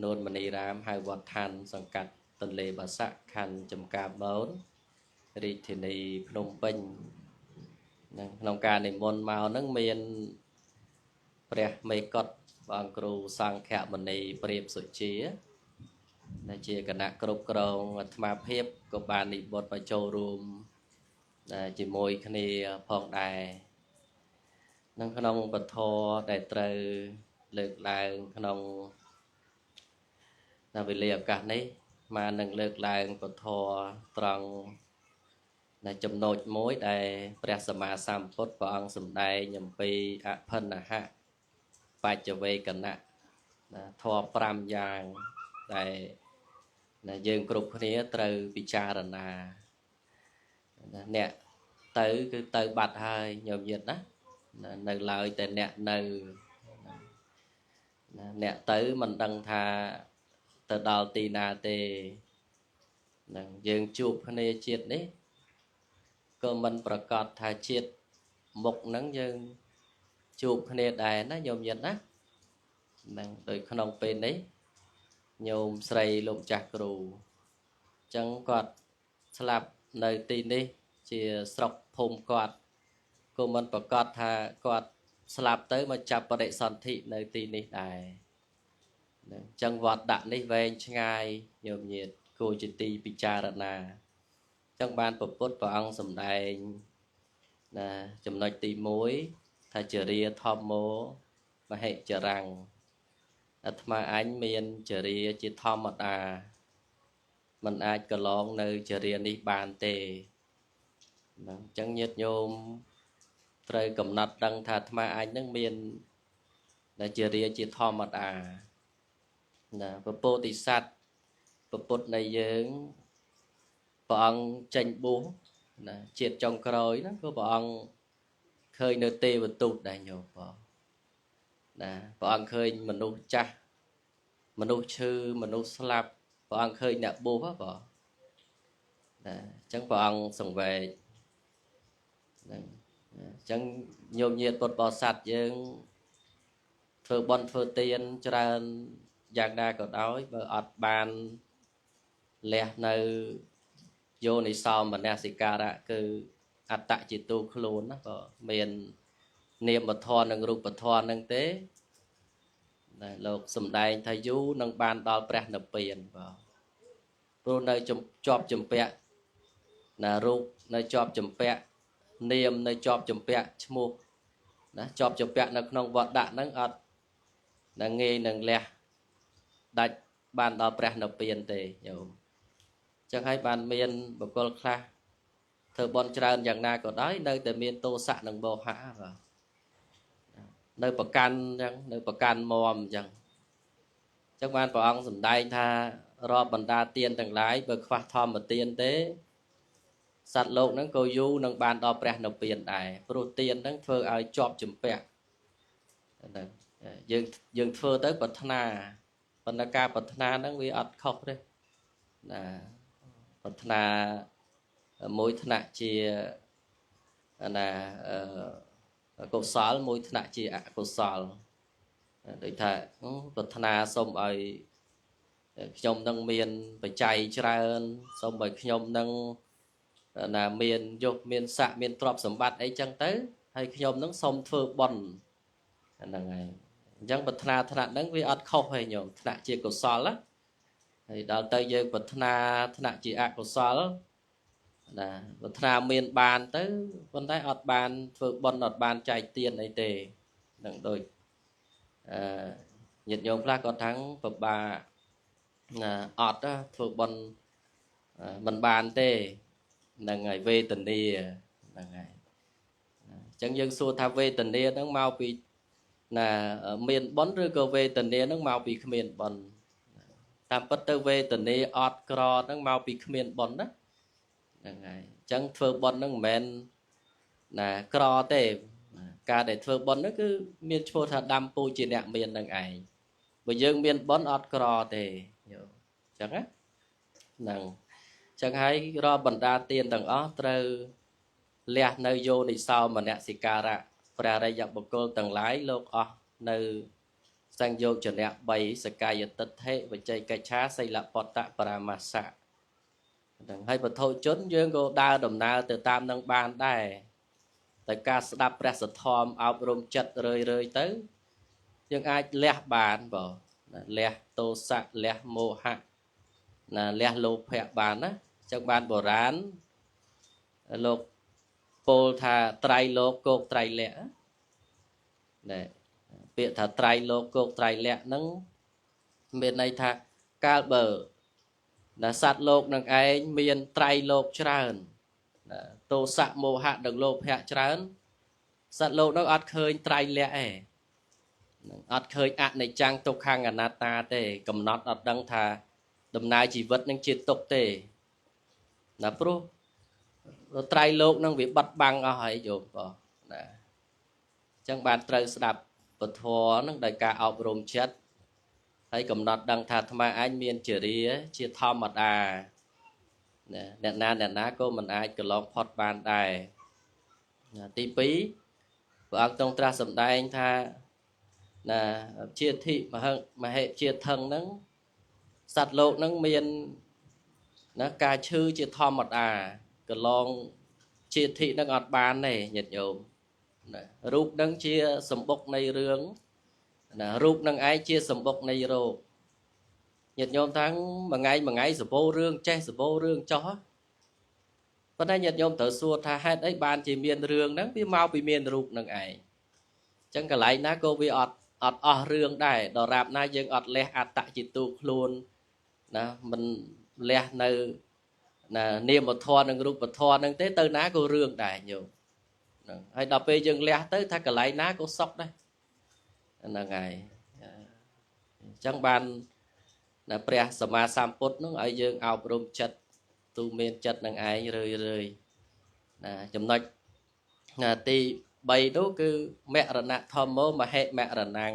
នូនមនីរាមហៅវត្តឋានសង្កាត់ទន្លេបាសាក់ខណ្ឌចំការបូនរាជធានីភ្នំពេញក្នុងការនិមន្តមកហ្នឹងមានព្រះមេកុដព្រះអង្គគ្រូសង្ឃមនីព្រាបសុជាដែលជាគណៈគ្រប់គ្រងអាត្មាភាពក៏បាននិមន្តមកចូលរួមជាមួយគ្នាផងដែរនឹងក្នុងពធដែលត្រូវលើកឡើងក្នុងវេលាឱកាសនេះមកនឹងលើកឡើងពធត្រង់នៅចំណុចមួយដែលព្រះសម្មាសម្ពុទ្ធព្រះអង្គសម្ដែងអំពីអភិនហៈបច្ចវេកណៈធម៌5យ៉ាងដែលយើងគ្រប់គ្នាត្រូវពិចារណាអ្នកទៅគឺទៅបាត់ហើយញោមញាតិណានៅឡើយតែអ្នកនៅអ្នកទៅមិនដឹងថាទៅដល់ទីណាទេនឹងយើងជួបគ្នាជាតិនេះក៏មិនប្រកាសថាជាតិមុខហ្នឹងយើងជួបគ្នាដែរណាញោមញាតិណា nâng đôi khăn bên đấy nhôm sầy lục chạc rù chẳng quạt slap nơi tin đi chỉ sọc phùm quạt cô mình bảo quạt thà quạt slap tới mà chạp vào đệ sản thị nơi tin đi đài chẳng vọt đạn đi về ngay nhôm nhiệt cô chỉ ti picharana chẳng ban bậc bút vào ông sầm đài là chấm nói tì mối thà chở ria thom mố và hệ chở rằng mà anh miền chở ria chỉ thom một mình ai cờ lon nơi chở ria đi bàn tề chẳng nhiệt nhôm trời cầm nát đăng thà mà anh nước miền là chở ria chỉ thom một là bố tì sát bố này dưỡng bọn tranh bố triệt trong cõi nó có bọn khơi nơi tê và tụt đại nhiều bọn khơi mình đâu cha mình đâu chư mình đâu slap bọn khơi nạp bố hết bỏ chẳng bọn sống về chẳng nhiều nhiệt bột bò sạch nhưng thơ bon thơ tiên cho ra giang đa có đói và ọt bàn lẹ nơi vô này sau mà nè xì ca ra cứ ắt tại chỉ tu khôn đó miền niệm bật thon nâng rụp bật thon nâng tế lộc sầm đai thay du nâng ban đo preh nập biển vào pro nơi chọp chùm pẹ là rụp nơi chọp chùm pẹ niệm nơi chọp chùm pẹ chmu chọp chùm pẹ nâng nông vọt đạn nâng ắt nâng nghe nâng lẹ đạch ban đo preh nập biển tề nhiều chẳng hay bàn miền bậc con kha thợ bon tràn dạng na có đói nơi từ miền tô sạ nâng bò hả và nơi bậc can chẳng nơi bậc can mòm chẳng chắc ban bảo ông sầm đai tha ro bần đa tiên tầng lái bậc khoa thom một tiên tế sạt lộn nâng cô du nâng bàn đo preh nộp biển đài protein nâng phơi ai chọp chùm pẹ dừng phơi tới bậc na bần đa ca bậc na nâng vi ọt khóc đấy bậc na mối thân ạ chia là cột sál mối thân ạ chia cột sál để thà bậc na xong rồi nhom nâng miền phải chạy ra xong rồi nhom nâng là miền dục miền xạ miền trọp sầm bát ấy chẳng tới hay nhom nâng xong thưa bẩn là ngày chẳng bậc na thân ạ nâng vi ăn không hay nhom thân ạ chia cột sál á thìដល់ទៅយើងប្រាថ្នាថ្នាក់ជាអកុសលណាប្រាថ្នាមានបានទៅប៉ុន្តែអត់បានធ្វើបុណ្យអត់បានចែកទានអីទេនឹងដូចញាតិញោមខ្លះគាត់ថាពិបាកអត់ធ្វើបុណ្យមិនបានទេនឹងហើយវេទនាហ្នឹងហើយអញ្ចឹងយើងសួរថាវេទនាហ្នឹងមកពីណាមានបុណ្យឬក៏វេទនាហ្នឹងមកពីគ្មានបុណ្យតាមពិតទៅវេទនាអត់ក្រហ្នឹងមកពីគ្មានបុណ្យណាហ្នឹងហើយអញ្ចឹងធ្វើបុណ្យហ្នឹងមិនមែនណាក្រទេការដែលធ្វើបុណ្យហ្នឹងគឺមានឈ្មោះថាដាំពូជាអ្នកមាននឹងឯងបើយើងមានបុណ្យអត់ក្រទេអញ្ចឹងណាហ្នឹងអញ្ចឹងហើយរាល់បណ្ដាទានទាំងអស់ត្រូវលះនៅយោនិសោមនសិការៈព្រះរិយបុគ្គលទាំងឡាយលោកអស់នៅសង្យោជនៈ3សកាយតិដ្ឋិវិជ័យកិច្ឆាសីលបតៈបរាមាសៈហ្នឹងហើយបទជនយើងក៏ដើរដំណើរទៅតាមនឹងបានដែរតែការស្ដាប់ព្រះសទ្ធមអប់រំចិត្តរឿយទៅយើងអាចលះបានបងលះទោសៈលះមោហៈណាលះលោភៈបានណាចឹងបានបុរាណលោកពោលថាត្រៃលោកគោកត្រៃលក្ខណែពាក្យថាត្រៃលោកគោកត្រៃលក្ខហ្នឹងមានន័យថាកាលបើសត្វលោកនឹងឯងមានត្រៃលោកច្រើនទោសៈមោហៈនិងលោភៈច្រើនសត្វលោកនោះអត់ឃើញត្រៃលក្ខទេអត់ឃើញអនិច្ចំទុក្ខំអនត្តាទេកំណត់អត់ដឹងថាដំណើរជីវិតនឹងជាទុក្ខទេណាព្រោះត្រៃលោកនឹងវាបាត់បាំងអស់ហើយយោមបងណាអញ្ចឹងបានត្រូវស្ដាប់ពធនឹងដោយការអប់រំចិត្តហើយកំណត់ដឹងថាអាត្មាអញមានចរិយាជាធម្មតាអ្នកណាក៏មិនអាចកន្លងផុតបានដែរទី2ព្រះអង្គទ្រង់ត្រាស់សម្ដែងថា là chia thị mà hệ chia thân nắng sạt lột nắng miền nó ca chư chia thom một cái long chia thị nó ngọt bán này nhiệt nhôm rút nắng chia sầm bốc này rướng là rút nắng ái chia sầm bốc này rô nhiệt nhôm tháng mà ngày sờ bô rương che sờ bô rương chóวันนี้ญาติโยมเต๋อสัวท่าให้ได้บานจีเมียนเรื่องนั้นพี่เมาพี่เมียนรูปนั่งไงจังกะไหลนะก็วิอดเรื่องได้ดอราบนะยังอดเละอัตตะจิตตุคลูนนะมันเละในนะเนียมบทอนึงรูปบทอนึงเต้เตอนะก็เรื่องได้อยู่ให้ดอกไปยังเละเต้ถ้ากะไหลนะก็ซอกได้นั่งไงจังบานนะเปรียสมาสามปุตนึงไอ้ยังเอาปรุงจัดตูเมียนจัดนังไอ้เลยนะจำนวนนะตีใบนู้คือแม่ระนาทอมโมมาให้แม่ระนัง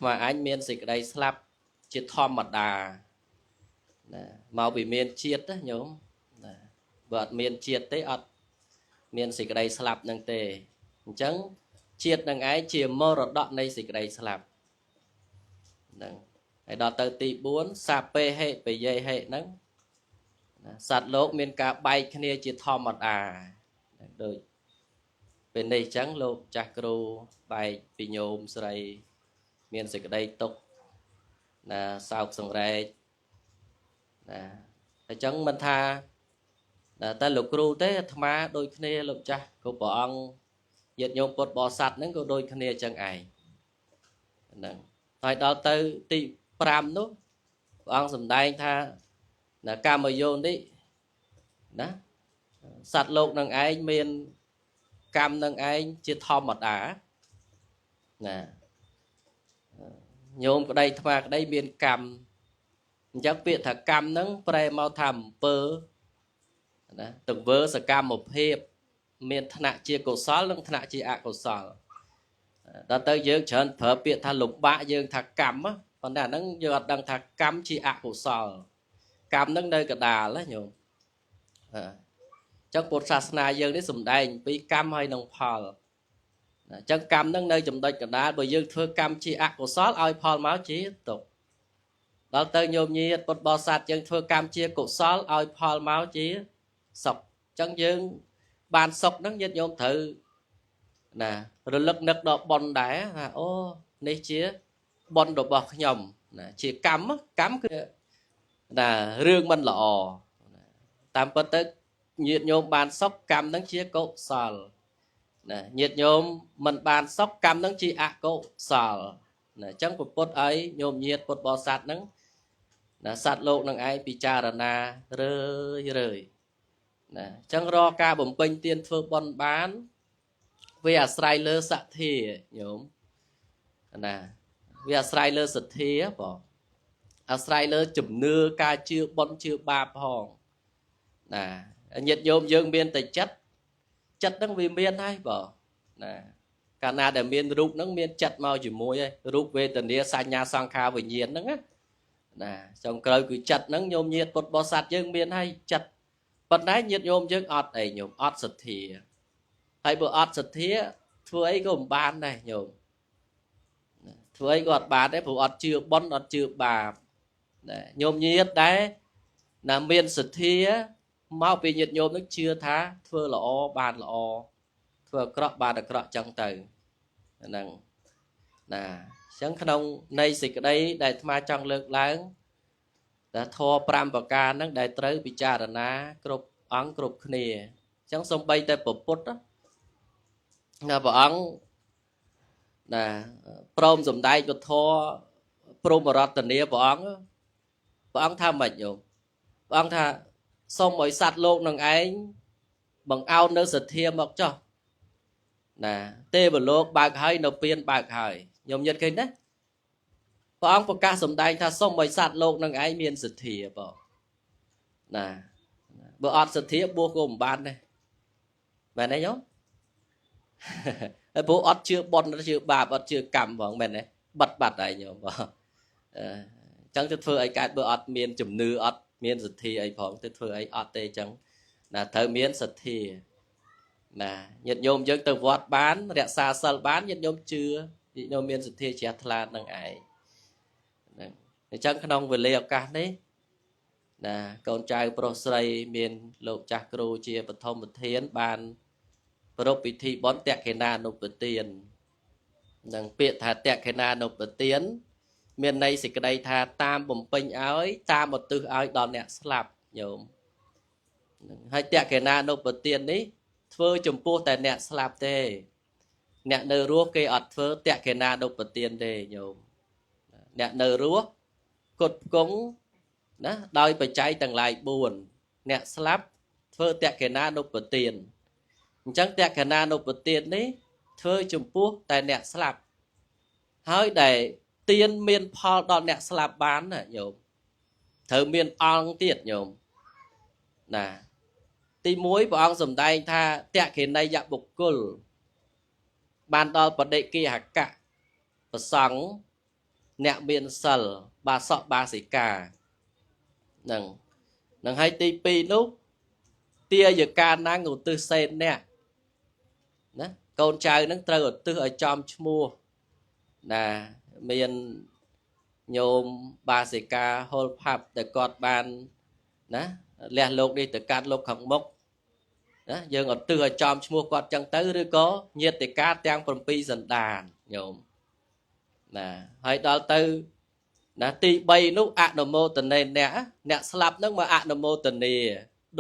มาไอ้เมียนสิกได้สลับจิตทอมมัดดานะมาวิเมียนเชียดนะโยมนะเบิดเมียนเชียดเตอดเมียนสิกได้สลับนังเตจังเชียดนังไอ้เชียมรดกในสิกได้สลับนังไอ้ดอตเตอร์ตีบ้วนซาเป้ให้ไปเย่ให้นังสัตว์โลกมีการใบคเนียจิตทอมมัดโดยเป็นในจังโลกจักรูใบปิโยมสไลมีนสิกได้ตกนะสาวสังเรศนะแต่จังมันทานะแต่ลูกครูเต้ธรรมะโดยคเนียลูกจักก็บอกองเหยียดโยมปดบ่อสัตว์นั้นก็โดยคเนียจังไอนั่นถอยดาวเตอร์ตีปรามนู้องสำได้ท่านะการมาโยนดินะสัตว์โลกนังไอ้เมียนกรรมนังไอ้จิตทอมหมดนะโยมก็ได้ธรรมะก็ได้เมียนกรรมจักเปียถักกรรมนั้นแปลมาทำเปอนะตึงเวอร์สกรรมหมดเพบเมียนธนะเจียกุศลและธนะเจียอกุศลตอนเตยเยอะเฉินเผอเปียทะลุบะเยอะถักกรรมอ่ะตอนนั้นเยอะดังถักกรรมเจียอกุศลกรรมนั้นเลยกระดาแล้วโยมจังปุถศาสนาเยอะได้สมได้ปีกรรมให้นองพอลจังกรรมนั้นเลยจำได้กระดาบ่ยังเธอกรรมชีอะกุศลเอาพอลมาจีตกเราเตยโยมยีปดบอสัตยังเธอกรรมชีกุศลเอาพอลมาจีศกจังยังบานศกนั้นยัดโยมถือนะระลึกนึกดอกบอลได้โอ้นี่จีบอลดอกบอกยมนะจีกรรมคือนะเรื่องมันหล่อตามปฏิnhiệt nhôm bàn sóc cầm đấng chia cột sալ nhiệt nhôm mình bàn sóc cầm đấng chia cột sալ chẳng một bột ấy nhôm nhiệt bột bò sạt đấng sạt lộ đấng ấy bị cha rana rơi chẳng ro ca bẩm pin tiên phơ bon bán về Israel sạ thì nhôm về Israel sạ thì bỏ Israel chụp nưa ca chưa bon chưa ba hòn nhiệt nhôm dương miên tại chất nó vì miên hay bỏ cả na để miên rút nó miên chặt mau chỉ môi ấy rút về tình địa sang nhà sang kha với nhiệt nó á trong cơi cứ chặt nó nhôm nhiệt bột bò sạt dương miên hay chặt bật đáy nhiệt nhôm dương ọt ấy nhôm ọt sật thì hay bữa ọt sật thì thưa ấy gồm bán này nhôm thưa ấy gọt bán đấy phụ ọt chưa bón ọt chưa bà nhôm nhiệt đấy là miên sật thì mau bị nhiệt nhôm nó chưa thá thưa lọ bàn lọ thưa cọ bàn được cọ trong từ năng chẳng không nay xịt đây đại ma trong lực lớn đã thua pram bạc ca năng đại tới bị cha đàn na cột ống cột khnia chẳng xong bay tới bột bột đó là bọn prom dùng tay cho thua prom mà rót tình địa bọn tham mệt rồi bọn tha xong mọi sạt lộn năng anh bằng ao nơi sệt thiêm mọc cho tê bờ lộn bạc hơi nộp tiền bạc hơi nhom nhật kinh đấy ông có ca sầm đai tha xong mọi sạt lộn năng anh miền sệt thiệp bỏ bờ ọt sệt thiệp bua gồm ban này vậy đấy nhóc bố ọt chưa bon nó chưa bà ọt chưa cầm vào mình đấy bật này nhom bỏ chẳng cho phơi cái bờ ọt miền chùm nư ọt miền sệt thi ấy phỏng tới phơi ấy ọt tê chẳng thợ miền sệt thi nhiệt nhôm dân từ vót bán rẽ xa sal bán nhiệt nhôm chưa ញោមមានសទ្ធាជ្រះថ្លានឹងឯងហ្នឹងអញ្ចឹងក្នុងវេលាឱកាសនេះណាកូនចៅប្រុសស្រីមានលោកចាស់គ្រូជាបឋមប្រធានបានប្រពៃពិធីបុណ្យតក្កេណានុប្បទាននឹងពាក្យថាតក្កេណានុប្បទានមានន័យសេចក្តីថាតាមបំពេញឲ្យតាមឧទ្ទិសឲ្យដល់អ្នកស្លាប់ញោមហើយតក្កេណានុប្បទាននេះធ្វើចំពោះតែអ្នកស្លាប់ទេអ្នកនៅរស់គេអត់ធ្វើតក្កេណានុប្បទានទេញោមអ្នកនៅរស់គុតគង់ណាដោយបច្ច័យទាំងឡាយ4អ្នកស្លាប់ធ្វើតក្កេណានុប្បទានអញ្ចឹងតក្កេណានុប្បទាននេះធ្វើចំពោះតែអ្នកស្លាប់ហើយដែលទានមានផលដល់អ្នកស្លាប់បានណាញោមត្រូវមានអង្គទៀតញោមណាទី1ព្រះអង្គសម្ដែងថាតក្កេណីយបុគ្គលបានដល់បដិគិហកៈប្រសង់អ្នកមានសិលបាសកបាសិកានឹងហើយទី2នោះទាយកាណាំងឧទ្ទិសសេនអ្នកណាកូនចៅនឹងត្រូវឧទ្ទិសឲ្យចំឈ្មោះណាមានញោមបាសិកាហុលផាប់ដែលគាត់បានណាលះលោកនេះទៅកាត់លោកខាងមុខណាយើងឧទ្ទិសឲ្យចំឈ្មោះគាត់ចឹងទៅឬក៏ញាតិកាទាំង7សន្តានញោមណាហើយដល់ទៅណាទី3នោះអនុមោទនេអ្នកស្លាប់នឹងមកអនុមោទនា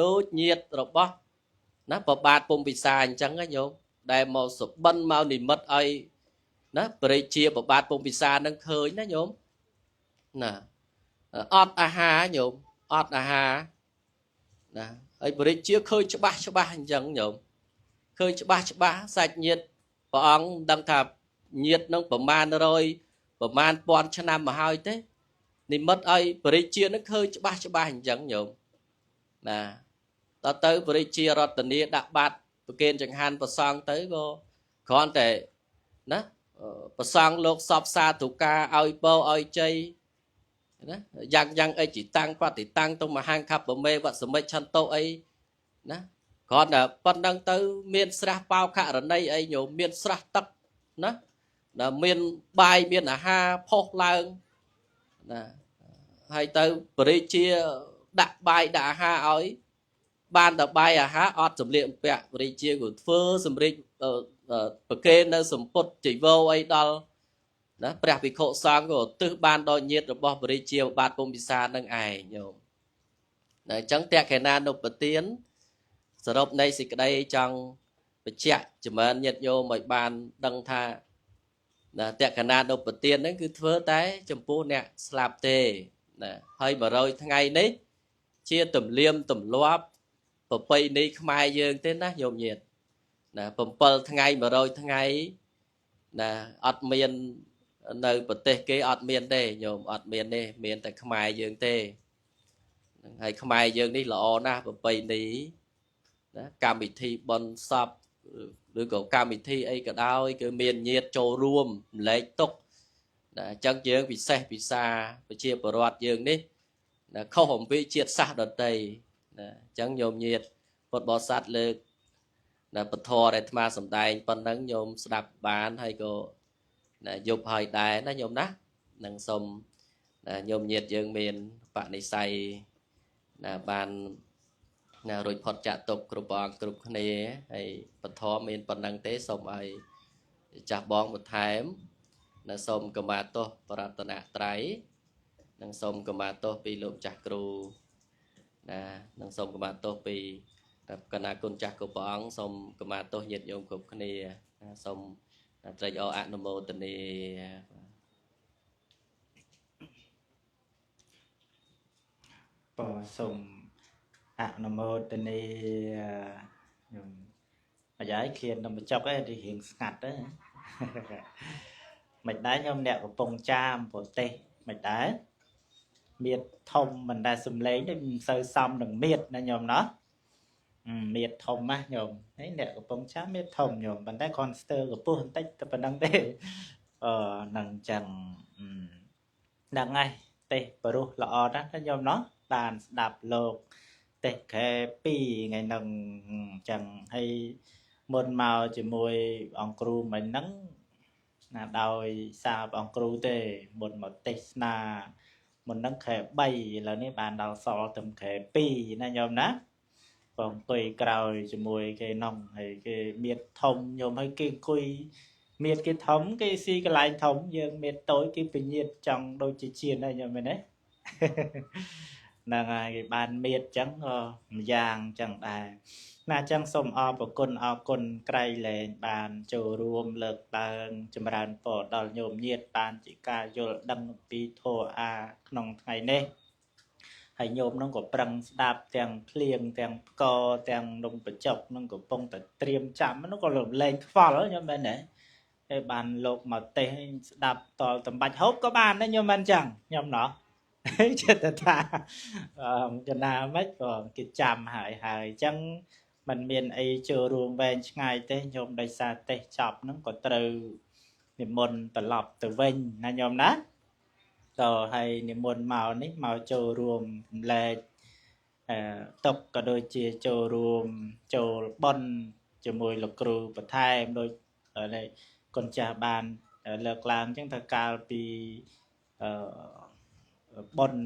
ដូចញាតិរបស់ណាប្របាទពុំពិសាអញ្ចឹងណាញោមដែលមកសុបិនមកនិមិត្តឲ្យណាបរិជាប្របាទពុំពិសានឹងឃើញណាញោមណាអត់អាហារញោមអត់អាហារណាហើយបរិជាឃើញច្បាស់អញ្ចឹងញោមឃើញច្បាស់សាច់ញាតិព្រះអង្គមិនដឹងថាញាតិនឹងប្រមាណពាន់ឆ្នាំមកហើយទេនិមិត្តឲ្យបរិជានឹងឃើញច្បាស់អញ្ចឹងញោមណាតទៅបរិជារតនីដាក់បាតប្រគេនចង្ហាន់ប្រសង់ទៅក៏គ្រាន់តែណាប្រសង់លោកសពសាធុការឲ្យពរឲ្យជ័យណាយ៉ាងអីជីតាំងបតិតាំងទៅមហាងខបមេវសមិច្ឆន្តុអីណាគ្រាន់តែប៉ុណ្្នឹងទៅមានស្រះបោខរណីអីញោមមានស្រះទឹកណាដែលមានបាយមានអាហារផុសឡើងណាហើយទៅបរិជាដាក់បាយដាក់អាហារឲ្យបានតែបាយអាហារអត់សម្លៀកបំពាក់បរិជាក៏ធ្វើសម្រេចប្រគេននៅសម្ពុតជីវរអីដល់ណាព្រះភិក្ខុសង្ឃក៏ឧទ្ទិសបានដល់ញាតិរបស់បរិជាបាទពុំពិសានឹងឯងញោមតែអញ្ចឹងតក្កេណានុប្បទានសរុបនៃសេចក្តីចង់បញ្ជាក់ចម្រើនញាតិញោមឲ្យបានដឹងថាណាតក្កេណានុប្បទានហ្នឹងគឺធ្វើតែចំពោះអ្នកស្លាប់ទេណាហើយ100ថ្ងៃនេះជាទំនៀមទម្លាប់ប្រពៃណីខ្មែរយើងទេណាញោមញាតិណា7ថ្ងៃ100ថ្ងៃណាអត់មាននៅប្រទេសគេអត់មានទេញោមអត់មានទេមានតែខ្មែរយើងទេហើយខ្មែរយើងនេះល្អណាស់ប្រពៃណីណាកម្មវិធីបុណ្យសពឬក៏កម្មវិធីអីក៏ដោយគឺមានញាតិចូលរួមម្លែកទុកណាអញ្ចឹងយើងពិសេសពិសាប្រជាពលរដ្ឋយើងនេះណាខុសអំពីជាតិសាសន៍ដទៃណាអញ្ចឹងញោមញាតិពុទ្ធបរិស័ទលើកណាពធដែលអាត្មាសម្ដែងប៉ុណ្ណឹងញោមស្ដាប់បានហើយក៏ណាយប់ហើយដែរណាញោមណានឹងសូមញោមញាតិយើងមានបនិស័យណាបានណារួចផុតចាក់ទុកគ្រប់ព្រះអង្គគ្រប់គ្នាហើយពធមានប៉ុណ្ណឹងទេសូមឲ្យចាស់បងបន្ថែមណាសូមកម្មាទោសបរតនត្រ័យនិងសូមកម្មាទោសពីលោកចាស់គ្រូណានិងសូមកម្មាទោសពីកណ្ណាគុណចាស់គ្រប់ព្រះអង្គសូមកម្មាទោសញាតិញោមគ្រប់គ្នាសូមត្រេកអរអនុមោទនាបងសូមអនុមោទនាខ្ញុំអាយ៉ៃឃ្លានដល់បញ្ចុកឯងរៀងស្ងាត់ទៅមិនដែរខ្ញុំអ្នកកំពុងចាមប្រទេសមិនដែរមៀតធំមិនដែលសំឡេងទេមិនសូវសមនឹងមៀតណាខ្ញុំណោះមៀតធំណាខ្ញុំហើយអ្នកកំពុងចាមមៀតធំខ្ញុំប៉ុន្តែគ្រាន់ស្ទើរកពុះបន្តិចតែប៉ុណ្្នឹងទេនឹងចឹងហ្នឹងហើយទេសបរុសល្អណាស់ខ្ញុំណោះបានស្ដាប់លោកទេសខែ2ថ្ងៃហ្នឹងចឹងហើយមុនមកជាមួយអង្គគ្រូមិញហ្នឹង ណាដោយសារបងគ្រូទេមុនមកទេសនាមុននឹងខែ3ឥឡូវនេះបានដល់សល់ត្រឹមខែ2ណាញោមណាបងអង្គុយក្រោយជាមួយគេនំហើយគេមៀតធំញោមហើយគេអង្គុយមៀតគេធំគេស៊ីកន្លែងធំយើងមៀតតូចគេពញាតចង់ដូចជាជៀនដែរញោមមែនទេហ្នឹងហើយគេបានមៀតចឹងក៏ម្យ៉ាងចឹងដែរណាចឹងសូមអរគុណក្រៃលែងបានចូលរួមលើកឡើងចម្រើនពរដល់ញោមញាតបានជាការយល់ដឹងអំពីធម៌អាក្នុងថ្ងៃនេះហើយញោមនឹងក៏ប្រឹងស្ដាប់ទាំងភ្លៀងទាំងផ្កទាំងនំបញ្ចុកនឹងកំពុងតែត្រៀមចាំនោះក៏លែងខ្វល់ញោមមែនទេហើយបានលោកមកទេសស្ដាប់តលតំបាច់ហូបក៏បានដែរញោមមែនចឹងញោមណោះចិត្តថាកណាមិនក៏គេចាំហើយអញ្ចឹងมันមានអីចូលរួមវែងឆ្ងាយទេញោមដោយសារទេសចប់ហ្នឹងក៏ត្រូវនិមន្តត្រឡប់ទៅវិញណាញោមណាក៏ហើយនិមន្តមកនេះមកចូលរួមចម្លែកតុកក៏ដូចជាចូលរួមចូលបន់ជាមួយលោកគ្រូបន្ថែមដូចកូនចាស់បានលើកឡើងអញ្ចឹងថាកាលពីបន់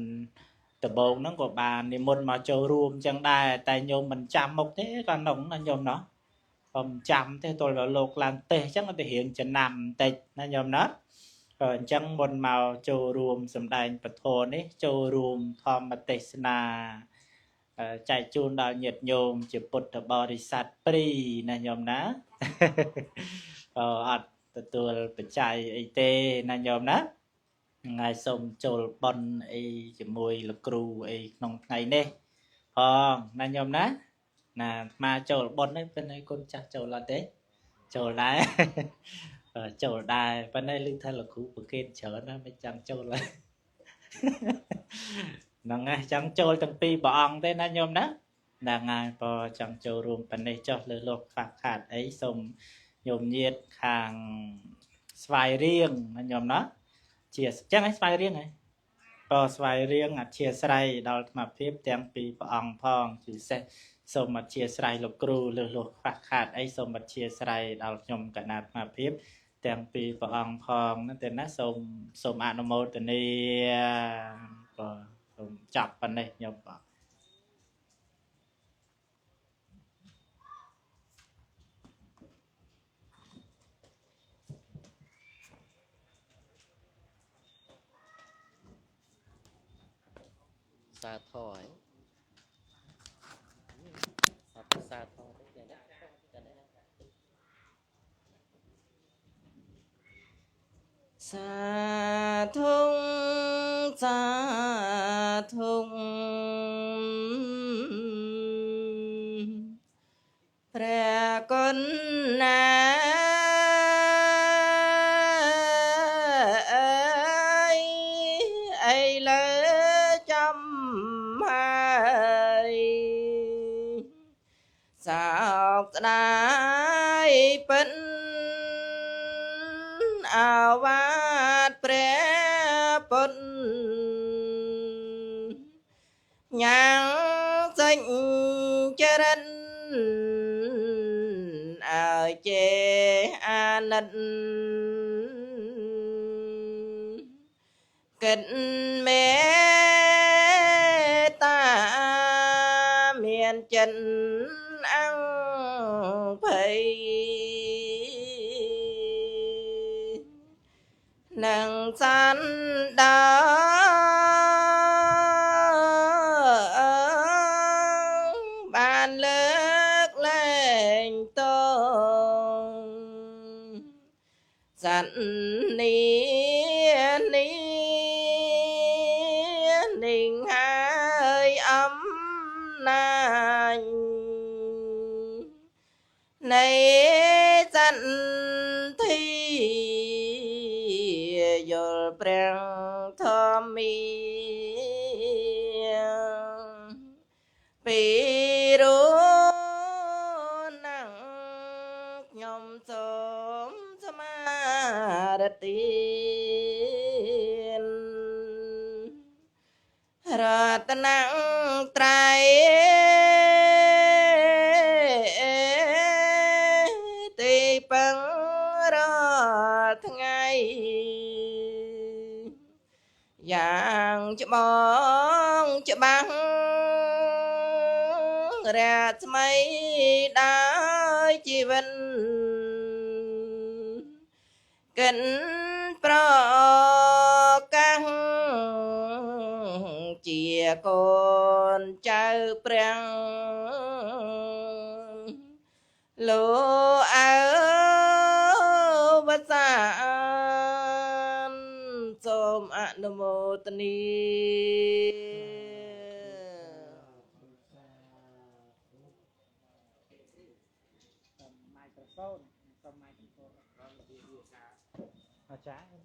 ដំបូងហ្នឹងក៏បាននិមន្តមកចូលរួមអញ្ចឹងដែរតែញោមមិនចាំមុខទេក៏នោះណាញោមណោះខ្ញុំចាំទេទល់ដល់លោកឡើងទេសអញ្ចឹងទៅរៀងចំណាំបន្តិចណាញោមណាក៏អញ្ចឹងមុនមកចូលរួមសម្ដែងពធនេះចូលរួមធម្មទេសនាចែកជូនដល់ញាតិញោមជាពុទ្ធបរិស័ទព្រីណាញោមណាអត់ទទួលបច្ច័យអីទេណាញោមណាថ្ងៃសូមចូលបន់អីជាមួយលោកគ្រូអីក្នុងថ្ងៃនេះផងណាញោមណាមកចូលបន់នេះเป็นគុណចាស់ចូលអត់ទេចូលដែរចូលដែរប៉ុន្តែឮថាលោកគ្រូប្រកេតច្រើនណាមិនចាំចូលឡើយហ្នឹងហើយចង់ចូលទាំងពីរព្រះអង្គទេណាញោមណាហ្នឹងហើយបើចង់ចូលរួមប៉ុណ្ណេះចុះលើលោកខ្វះខាតអីសូមញោមញាតខាងស្វាយរៀងណាញោមណាជាចឹងឲ្យស្វែងរៀងហើយក៏ស្វែងរៀងអធិស្ឋានដល់អាត្មាភាពទាំងពីរព្រះអង្គផងពិសេសសូមអធិស្ឋានលោកគ្រូលើសលោះខ្វះខាតអីសូមអធិស្ឋានដល់ខ្ញុំកណាអាត្មាភាពទាំងពីរព្រះអង្គផងណាណាសូមអនុមោទនាក៏សូមចាប់ប៉ុណ្ណេះខ្ញុំបាទសាធរហើយសាធរទេណាសាធុងសាធុងព្រះគុណណាស្ដាយពិនអាវាតព្រះពុទ្ធញ៉ាំងសេចចរិនអើចេអាណិតកិនមេតាមានចិនភ័យនឹងសានដាបានលើកលែងតងសន្នីនិងហើយអំណាចនៃសន្តិយល់ព្រះធម្មីពីរូណាំងខ្ញុំសូមសមារតិរតនត្រ័យពឹងរាល់ថ្ងៃ ច្បងច្បាស់រាថ្មីដោយជីវិតកិនប្រកាសជាកូនចៅព្រះលោកអើវសានសូមអនុមោទនី microphone trong microphone ở trái nhé